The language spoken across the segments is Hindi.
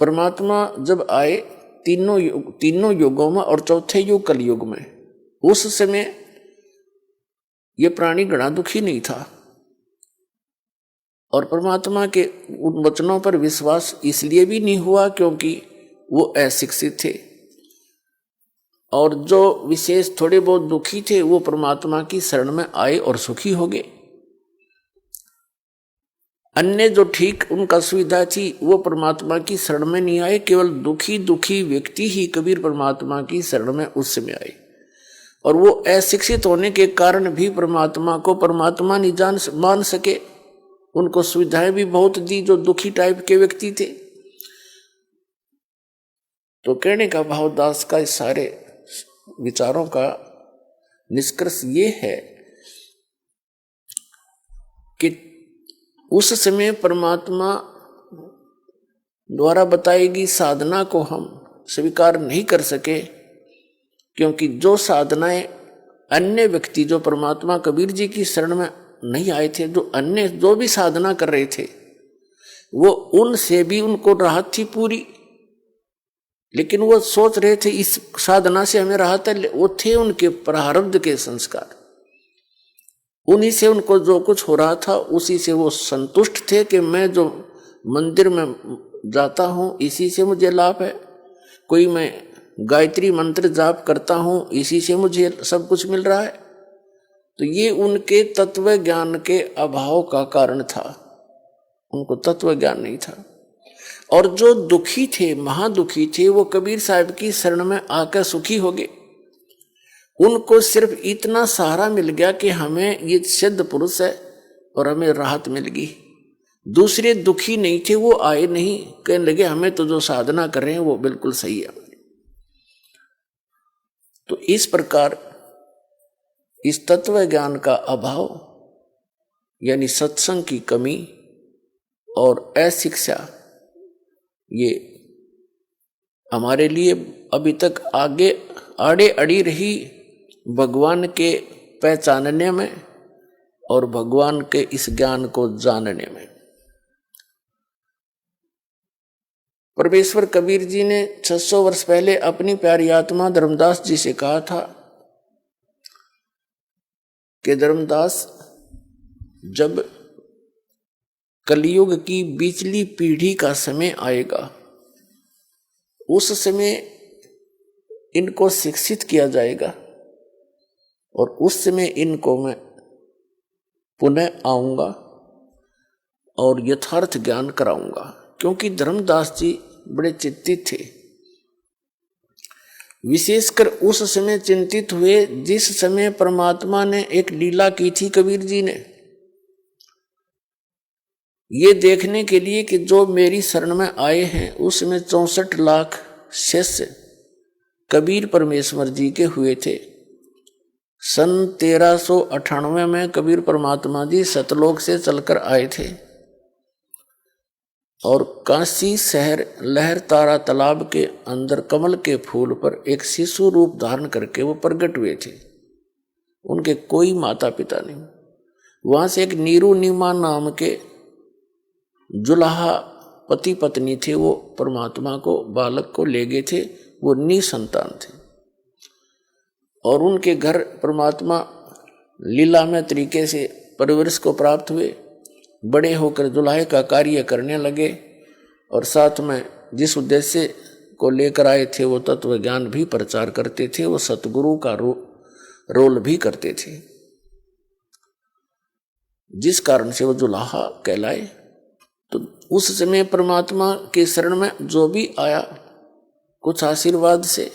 परमात्मा जब आए तीनों युगों में और चौथे युग कलयुग में, उस समय ये प्राणी घना दुखी नहीं था और परमात्मा के उन वचनों पर विश्वास इसलिए भी नहीं हुआ क्योंकि वो अशिक्षित थे, और जो विशेष थोड़े बहुत दुखी थे वो परमात्मा की शरण में आए और सुखी हो गए। अन्य जो ठीक उनका सुविधा थी वो परमात्मा की शरण में नहीं आए, केवल दुखी व्यक्ति ही कबीर परमात्मा की शरण में उस समय आए। और वो अशिक्षित होने के कारण भी परमात्मा को परमात्मा नहीं मान सके, उनको सुविधाएं भी बहुत दी जो दुखी टाइप के व्यक्ति थे। तो कहने का भाव दास का इस सारे विचारों का निष्कर्ष ये है कि उस समय परमात्मा द्वारा बताई गई साधना को हम स्वीकार नहीं कर सके, क्योंकि जो साधनाएं अन्य व्यक्ति जो परमात्मा कबीर जी की शरण में नहीं आए थे, जो अन्य जो भी साधना कर रहे थे, वो उनसे भी उनको राहत थी पूरी, लेकिन वो सोच रहे थे इस साधना से हमें राहत है। वो थे उनके प्रारब्ध के संस्कार, उन्हीं से उनको जो कुछ हो रहा था उसी से वो संतुष्ट थे कि मैं जो मंदिर में जाता हूँ इसी से मुझे लाभ है, कोई मैं गायत्री मंत्र जाप करता हूँ इसी से मुझे सब कुछ मिल रहा है। तो ये उनके तत्व ज्ञान के अभाव का कारण था, उनको तत्व ज्ञान नहीं था। और जो दुखी थे, महादुखी थे, वो कबीर साहब की शरण में आकर सुखी हो गए। उनको सिर्फ इतना सहारा मिल गया कि हमें ये सिद्ध पुरुष है और हमें राहत मिल गई। दूसरे दुखी नहीं थे, वो आए नहीं, कहने लगे हमें तो जो साधना कर रहे हैं वो बिल्कुल सही है। तो इस प्रकार इस तत्व ज्ञान का अभाव यानी सत्संग की कमी और अशिक्षा, ये हमारे लिए अभी तक आगे आड़े अड़ी रही भगवान के पहचानने में और भगवान के इस ज्ञान को जानने में। परमेश्वर कबीर जी ने 600 वर्ष पहले अपनी प्यारी आत्मा धर्मदास जी से कहा था कि धर्मदास, जब कलयुग की बिचली पीढ़ी का समय आएगा उस समय इनको शिक्षित किया जाएगा और उस समय इनको मैं पुनः आऊंगा और यथार्थ ज्ञान कराऊंगा। क्योंकि धर्मदास जी बड़े चिंतित थे, विशेषकर उस समय चिंतित हुए जिस समय परमात्मा ने एक लीला की थी कबीर जी ने, ये देखने के लिए कि जो मेरी शरण में आए हैं उसमें 64 लाख शिष्य कबीर परमेश्वर जी के हुए थे। सन 1398 में कबीर परमात्मा जी सतलोक से चलकर आए थे और काशी शहर लहर तारा तालाब के अंदर कमल के फूल पर एक शिशु रूप धारण करके वो प्रकट हुए थे। उनके कोई माता पिता नहीं। वहां से एक नीरू नीमा नाम के जुलाहा पति पत्नी थे, वो परमात्मा को बालक को ले गए थे, वो निसंतान थे और उनके घर परमात्मा लीलामय तरीके से परवरिश को प्राप्त हुए। बड़े होकर जुलाहे का कार्य करने लगे और साथ में जिस उद्देश्य को लेकर आए थे वो तत्व ज्ञान भी प्रचार करते थे, वो सतगुरु का रोल भी करते थे, जिस कारण से वो जुलाहा कहलाए। तो उस समय परमात्मा के शरण में जो भी आया, कुछ आशीर्वाद से,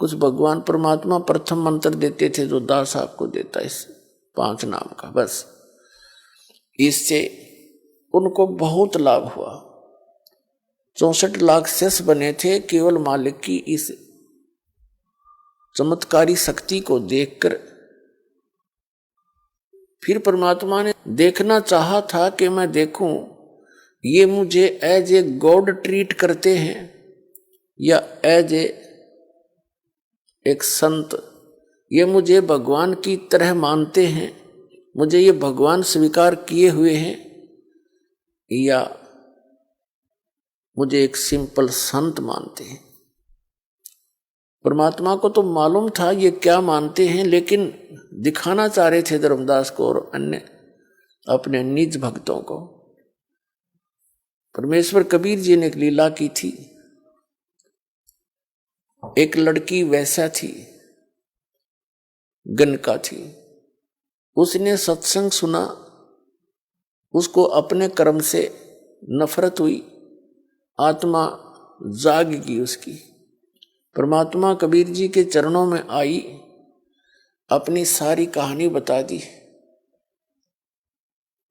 कुछ भगवान परमात्मा प्रथम मंत्र देते थे जो दास आपको देता है, इस 5 नाम का, बस इससे उनको बहुत लाभ हुआ। 64 लाख शिष्य बने थे केवल मालिक की इस चमत्कारी शक्ति को देखकर। फिर परमात्मा ने देखना चाहा था कि मैं देखूं ये मुझे एज ए गॉड ट्रीट करते हैं या एज एक संत, ये मुझे भगवान की तरह मानते हैं, मुझे ये भगवान स्वीकार किए हुए हैं, या मुझे एक सिंपल संत मानते हैं। परमात्मा को तो मालूम था ये क्या मानते हैं, लेकिन दिखाना चाह रहे थे धर्मदास को और अन्य अपने निज भक्तों को। परमेश्वर कबीर जी ने एक लीला की थी। एक लड़की वैसा थी, गणका थी, उसने सत्संग सुना, उसको अपने कर्म से नफरत हुई, आत्मा जाग गई उसकी। परमात्मा कबीर जी के चरणों में आई, अपनी सारी कहानी बता दी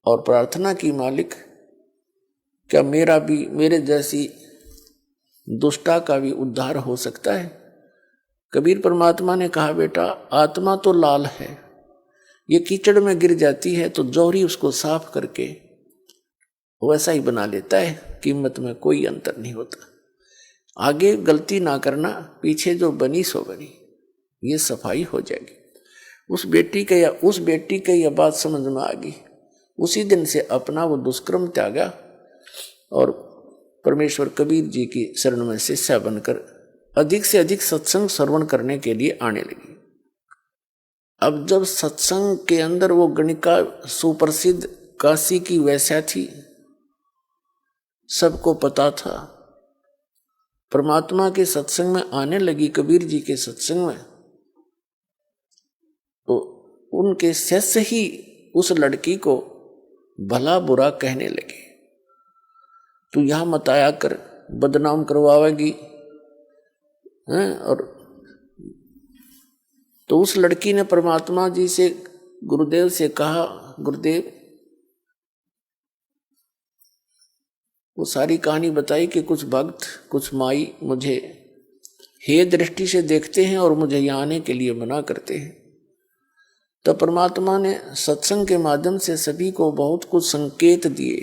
और प्रार्थना की, मालिक क्या मेरा भी, मेरे जैसी दुष्टा का भी उद्धार हो सकता है? कबीर परमात्मा ने कहा, बेटा आत्मा तो लाल है, ये कीचड़ में गिर जाती है तो जौहरी उसको साफ करके वैसा ही बना लेता है, कीमत में कोई अंतर नहीं होता। आगे गलती ना करना, पीछे जो बनी सो बनी, ये सफाई हो जाएगी। उस बेटी के यह बात समझ में आ गई। उसी दिन से अपना वो दुष्कर्म त्यागा और परमेश्वर कबीर जी की शरण में शिष्या बनकर अधिक से अधिक सत्संग श्रवण करने के लिए आने लगी। अब जब सत्संग के अंदर वो गणिका सुप्रसिद्ध काशी की वैश्या थी, सबको पता था, परमात्मा के सत्संग में आने लगी, कबीर जी के सत्संग में, तो उनके शिष्य ही उस लड़की को भला बुरा कहने लगे। तू यहां मत आया कर, बदनाम करवाएगी हैं। और तो उस लड़की ने परमात्मा जी से, गुरुदेव से कहा, गुरुदेव, वो सारी कहानी बताई कि कुछ भक्त, कुछ माई मुझे हे दृष्टि से देखते हैं और मुझे यहाँ आने के लिए मना करते हैं। तो परमात्मा ने सत्संग के माध्यम से सभी को बहुत कुछ संकेत दिए,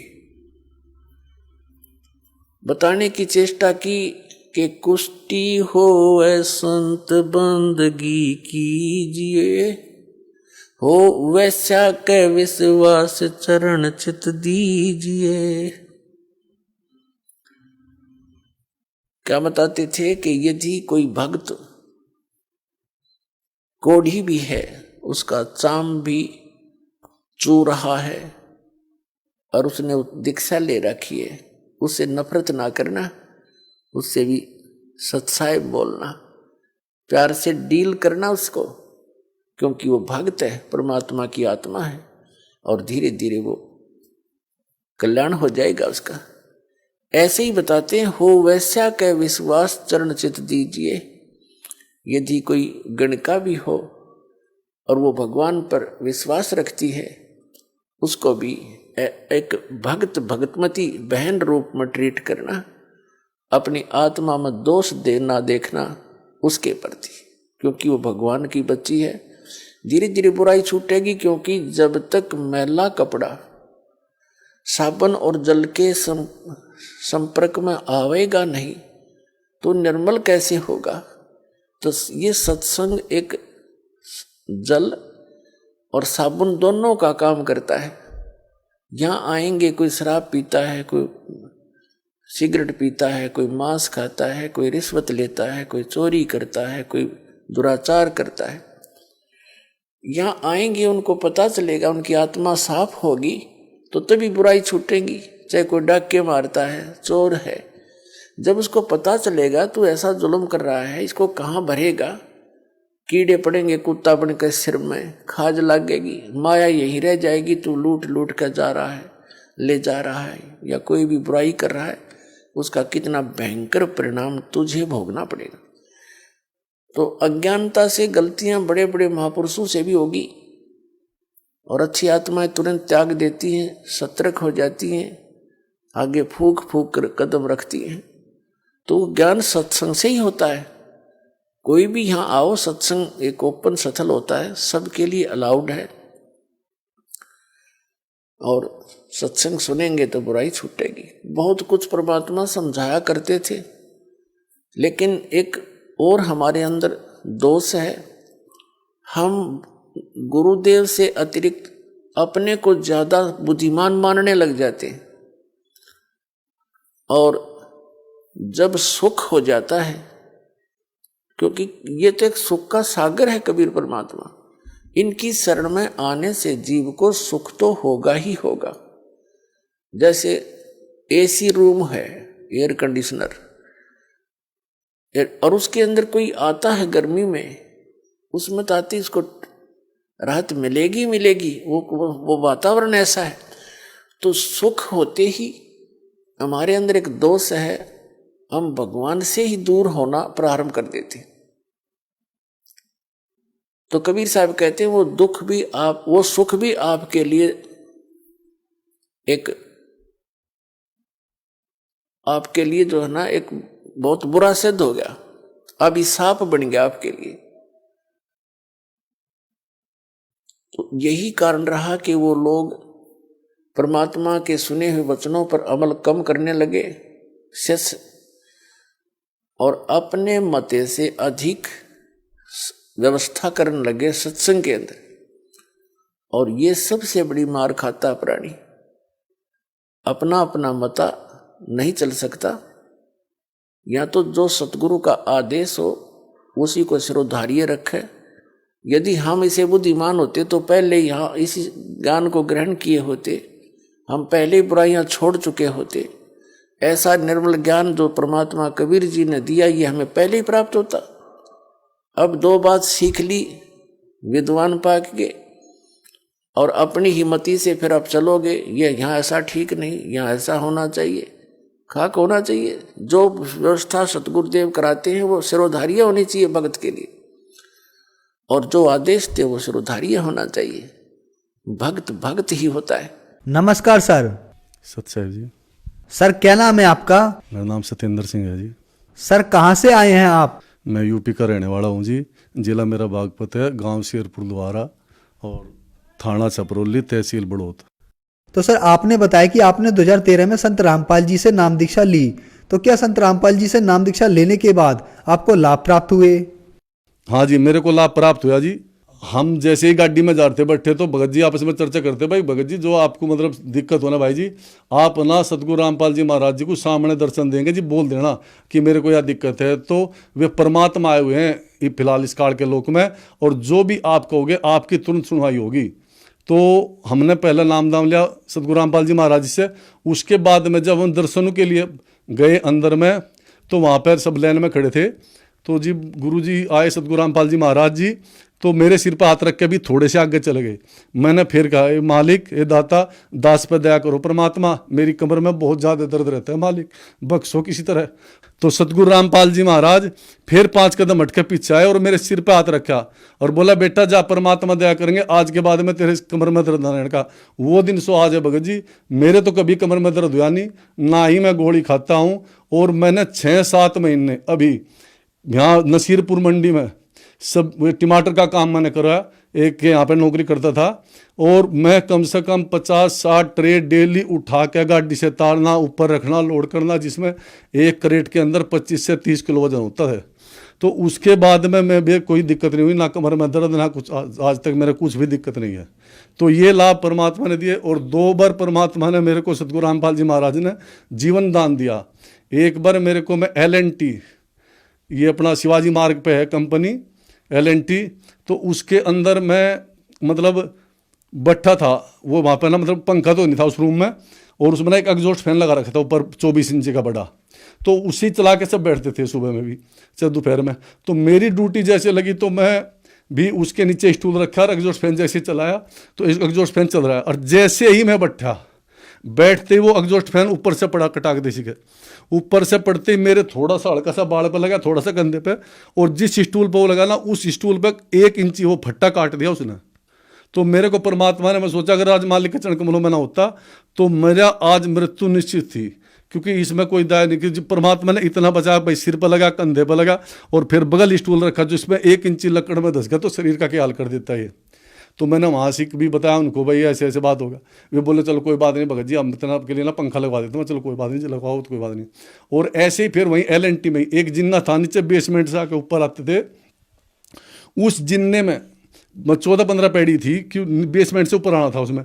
बताने की चेष्टा की कि कुष्टी हो ऐ संत बंदगी कीजिए, हो वैसा के विश्वास चरण चित दीजिए। क्या बताते थे कि यदि कोई भक्त कोढ़ी भी है, उसका चाम भी चू रहा है और उसने दीक्षा ले रखी है, उससे नफरत ना करना, उससे भी सच्चाई बोलना, प्यार से डील करना उसको, क्योंकि वो भक्त है, परमात्मा की आत्मा है और धीरे धीरे वो कल्याण हो जाएगा उसका। ऐसे ही बताते हैं, हो वैसा के विश्वास चरण चित दीजिए। यदि कोई गणका भी हो और वो भगवान पर विश्वास रखती है, उसको भी एक भक्त भगतमती बहन रूप में ट्रीट करना, अपनी आत्मा में दोष देना देखना उसके प्रति, क्योंकि वो भगवान की बच्ची है। धीरे धीरे बुराई छूटेगी, क्योंकि जब तक मैला कपड़ा साबुन और जल के संपर्क में आवेगा नहीं तो निर्मल कैसे होगा। तो ये सत्संग एक जल और साबुन दोनों का काम करता है। यहाँ आएंगे, कोई शराब पीता है, कोई सिगरेट पीता है, कोई मांस खाता है, कोई रिश्वत लेता है, कोई चोरी करता है, कोई दुराचार करता है। यहाँ आएंगे, उनको पता चलेगा, उनकी आत्मा साफ होगी तो तभी बुराई छूटेगी। चाहे कोई डाके मारता है, चोर है, जब उसको पता चलेगा तो ऐसा जुल्म कर रहा है, इसको कहाँ भरेगा, कीड़े पड़ेंगे कुत्ता बनकर सिर में, खाज लगेगी, माया यही रह जाएगी, तू लूट लूट कर जा रहा है, ले जा रहा है, या कोई भी बुराई कर रहा है, उसका कितना भयंकर परिणाम तुझे भोगना पड़ेगा। तो अज्ञानता से गलतियां बड़े बड़े महापुरुषों से भी होगी और अच्छी आत्माएं तुरंत त्याग देती हैं, सतर्क हो जाती हैं, आगे फूक फूक कर कदम रखती हैं। तो ज्ञान सत्संग से ही होता है। कोई भी यहाँ आओ, सत्संग एक ओपन सथल होता है, सबके लिए अलाउड है और सत्संग सुनेंगे तो बुराई छूटेगी। बहुत कुछ परमात्मा समझाया करते थे, लेकिन एक और हमारे अंदर दोष है, हम गुरुदेव से अतिरिक्त अपने को ज्यादा बुद्धिमान मानने लग जाते हैं और जब सुख हो जाता है, क्योंकि ये तो एक सुख का सागर है कबीर परमात्मा, इनकी शरण में आने से जीव को सुख तो होगा ही होगा। जैसे एसी रूम है, एयर कंडीशनर, और उसके अंदर कोई आता है गर्मी में, उसमें तो आती इसको राहत मिलेगी मिलेगी, वो वातावरण ऐसा है। तो सुख होते ही हमारे अंदर एक दोष है, हम भगवान से ही दूर होना प्रारंभ कर देते। तो कबीर साहब कहते हैं वो दुख भी आप, वो सुख भी आपके लिए आपके लिए जो है ना एक बहुत बुरा सिद्ध हो गया, अभिशाप बन गया आपके लिए। तो यही कारण रहा कि वो लोग परमात्मा के सुने हुए वचनों पर अमल कम करने लगे और अपने मते से अधिक व्यवस्था करने लगे सत्संग के अंदर। और ये सबसे बड़ी मार खाता प्राणी, अपना अपना मता नहीं चल सकता, या तो जो सतगुरु का आदेश हो उसी को सिरोधार्य रखे। यदि हम इसे बुद्धिमान होते तो पहले यहाँ इसी ज्ञान को ग्रहण किए होते, हम पहले बुराइयां छोड़ चुके होते। ऐसा निर्मल ज्ञान जो परमात्मा कबीर जी ने दिया, ये हमें पहले ही प्राप्त होता। अब दो बात सीख ली विद्वान पाक के, और अपनी हिम्मती से फिर आप चलोगे, ये यहाँ ऐसा ठीक नहीं, यहाँ ऐसा होना चाहिए, खाक होना चाहिए। जो व्यवस्था सतगुरुदेव कराते हैं वो सिरोधार्य होनी चाहिए भगत के लिए, और जो आदेश थे वो सिरोधार्य होना चाहिए। भक्त भक्त ही होता है। नमस्कार सर। सतसाहिब जी। सर क्या नाम है आपका? मेरा नाम सत्येंद्र सिंह है जी। सर कहाँ से आए हैं आप? मैं यूपी का रहने वाला हूँ जी। जिला मेरा बागपत है, गांव शेरपुर द्वारा, और थाना छपरौली, तहसील बड़ौत। तो सर आपने बताया कि आपने 2013 में संत रामपाल जी से नाम दीक्षा ली, तो क्या संत रामपाल जी से नाम दीक्षा लेने के बाद आपको लाभ प्राप्त हुए? हाँ जी, मेरे को लाभ प्राप्त हुआ जी। हम जैसे ही गाड़ी में जाते बैठे तो भगत जी आपस में चर्चा करते, भाई भगत जी जो आपको मतलब दिक्कत हो ना भाई जी, आप ना सतगुरु रामपाल जी महाराज जी को सामने दर्शन देंगे जी, बोल देना कि मेरे को यह दिक्कत है। तो वे परमात्मा आए हुए हैं फिलहाल इस काल के लोक में, और जो भी आप कहोगे आपकी तुरंत सुनवाई होगी। तो हमने पहला नाम दाम लिया सतगुरु रामपाल जी महाराज जी से। उसके बाद में जब हम दर्शनों के लिए गए अंदर में, तो वहाँ पर सब लाइन में खड़े थे। तो जी गुरु जी आए सतगुरु रामपाल जी महाराज जी, तो मेरे सिर पर हाथ रख के भी थोड़े से आगे चले गए। मैंने फिर कहा, ए मालिक, ए दाता, दास पे दया करो परमात्मा, मेरी कमर में बहुत ज़्यादा दर्द रहता है मालिक, बख्शो किसी तरह। तो सतगुरु रामपाल जी महाराज फिर 5 कदम हट के पीछे आए और मेरे सिर पे हाथ रखा और बोला, बेटा जा, परमात्मा दया करेंगे, आज के बाद में तेरे कमर में दर्द ना रहने का। वो दिन सो आज है भगत जी। मेरे तो कभी कमर में दर्द हुआ नहीं, ना ही मैं गोली खाता हूँ। और मैंने 6-7 महीने अभी यहाँ नसीरपुर मंडी में सब टमाटर का काम मैंने करा, एक के यहाँ पे नौकरी करता था, और मैं कम से कम 50-60 ट्रे डेली उठा के गाड़ी से तारना, ऊपर रखना, लोड करना, जिसमें एक क्रेट के अंदर 25 से 30 किलो वजन होता है। तो उसके बाद में मैं भी कोई दिक्कत नहीं हुई, ना कमर में दर्द, ना कुछ, आज तक मेरे कुछ भी दिक्कत नहीं है। तो ये लाभ परमात्मा ने दिए। और 2 बार परमात्मा ने मेरे को सतगुरु रामपाल जी महाराज ने जीवन दान दिया। एक बार मेरे को, मैं LNT, ये अपना शिवाजी मार्ग पे है कंपनी LNT, तो उसके अंदर मैं मतलब बैठा था, वो वहाँ पे ना मतलब पंखा तो नहीं था उस रूम में, और उसमें ना एक एग्जॉस्ट फैन लगा रखा था ऊपर 24 इंच का बड़ा, तो उसी चला के सब बैठते थे, सुबह में भी चाहे दोपहर में। तो मेरी ड्यूटी जैसे लगी तो मैं भी उसके नीचे स्टूल रखा और एग्जॉस्ट फैन जैसे चलाया, तो एग्जॉस्ट फैन चल रहा है, और जैसे ही मैं बैठते ही वो एग्जॉस्ट फैन ऊपर से पड़ा, कटाक देसी के ऊपर से पड़ते ही मेरे थोड़ा सा हल्का सा बाल पे लगा, थोड़ा सा कंधे पे, और जिस स्टूल पे वो लगा ना, उस स्टूल पे 1 इंची वो फट्टा काट दिया उसने। तो मेरे को परमात्मा ने, मैं सोचा अगर आज मालिक के चरण कमलों में ना होता तो मेरा आज मृत्यु निश्चित थी, क्योंकि इसमें कोई दाय नहीं कि परमात्मा ने इतना बचाया। भाई सिर पर लगा, कंधे पर लगा, और फिर बगल स्टूल रखा जिसमें 1 इंची लकड़ में धस गया, तो शरीर का क्या हाल कर देता है ये। तो मैंने वहाँ से भी बताया उनको, भाई ऐसे ऐसे बात होगा। वे बोले चलो कोई बात नहीं भगत जी, हम इतना आपके लिए ना पंखा लगवा देते हैं। चलो कोई बात नहीं, लगवाओ तो कोई बात नहीं। और ऐसे ही फिर वहीं LNT में एक जिन्ना था, नीचे बेसमेंट से आके ऊपर आते थे। उस जिन्ने में 14-15 पैड़ी थी कि बेसमेंट से ऊपर आना था उसमें।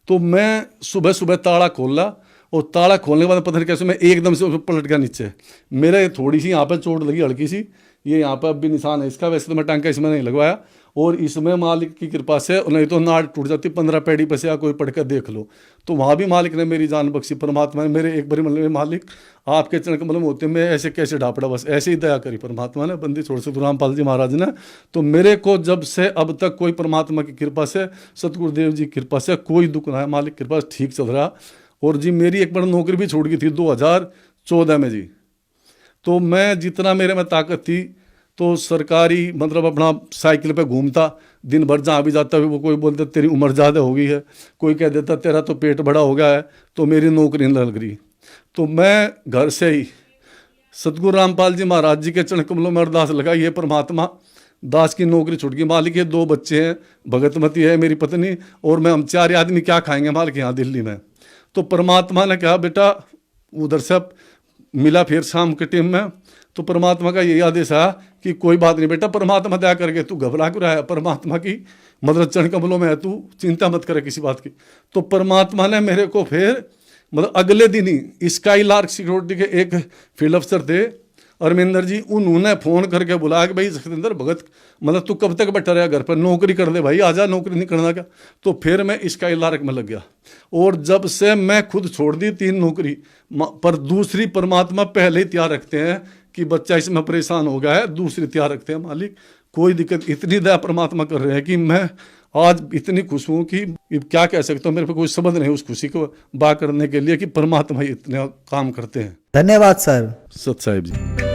तो मैं सुबह सुबह ताला खोला और ताला खोलने के बाद पता नहीं कैसे मैं एकदम से पलट गया नीचे। मेरे थोड़ी सी यहाँ पे चोट लगी हल्की सी, ये यहाँ पे अब भी निशान है इसका। वैसे तो मैं टांका इसमें नहीं लगवाया, और इसमें मालिक की कृपा से, नहीं तो नाड़ टूट जाती 15 पेड़ी पे से, या कोई पढ़ कर देख लो। तो वहाँ भी मालिक ने मेरी जान बख्शी, परमात्मा ने मेरे एक बारी मतलब मालिक आपके चरण कमल में होते मैं ऐसे कैसे ढापड़ा, बस ऐसे ही दया करी परमात्मा ने, बंदी छोड़ सतगुरु रामपाल जी महाराज ने। तो मेरे को जब से अब तक कोई परमात्मा की कृपा से, सतगुरुदेव जी की कृपा से कोई दुख ना है, मालिक की कृपा से ठीक चल रहा। और जी मेरी एक बार नौकरी भी छूट गई थी 2014 में जी। तो मैं जितना मेरे में ताकत थी तो सरकारी मतलब अपना साइकिल पे घूमता, दिन भर जहाँ भी जाता वो कोई बोलता तेरी उम्र ज़्यादा हो गई है, कोई कह देता तेरा तो पेट बड़ा हो गया है, तो मेरी नौकरी नहीं लग रही। तो मैं घर से ही सतगुरु रामपाल जी महाराज जी के चरण कमलों में अरदास लगाई, ये परमात्मा दास की नौकरी छूट गई मालिक, ये 2 बच्चे हैं, भगतमती है मेरी पत्नी और मैं, हम 4 आदमी क्या खाएंगे मालिक यहाँ दिल्ली में। तो परमात्मा ने कहा बेटा उधर से मिला फिर शाम के टाइम में, तो परमात्मा का यही आदेश है कि कोई बात नहीं बेटा, परमात्मा दया करके तू घबरा क्यों रहा है, परमात्मा की मतलब चरण कमलों में है, तू चिंता मत करे किसी बात की। तो परमात्मा ने मेरे को फिर मतलब अगले दिन ही स्काई लार्क सिक्योरिटी के एक फील्ड अफसर थे अरविंदर जी, उन्होंने फोन करके बुलाया कि भाई सतेंद्र भगत मतलब तू कब तक बैठा रहेगा घर पर, नौकरी कर दे भाई, आजा, नौकरी नहीं करना क्या। तो फिर मैं स्काई लार्क में लग गया, और जब से मैं खुद छोड़ दी 3 नौकरी, पर दूसरी परमात्मा पहले ही तैयार रखते हैं कि बच्चा इसमें परेशान हो गया है, दूसरी तैयार रखते हैं मालिक। कोई दिक्कत, इतनी दया परमात्मा कर रहे हैं कि मैं आज इतनी खुश हूँ कि क्या कह सकता हूँ, मेरे पे कोई शब्द नहीं उस खुशी को बा करने के लिए कि परमात्मा इतने काम करते हैं। धन्यवाद सर। सत साहिब जी।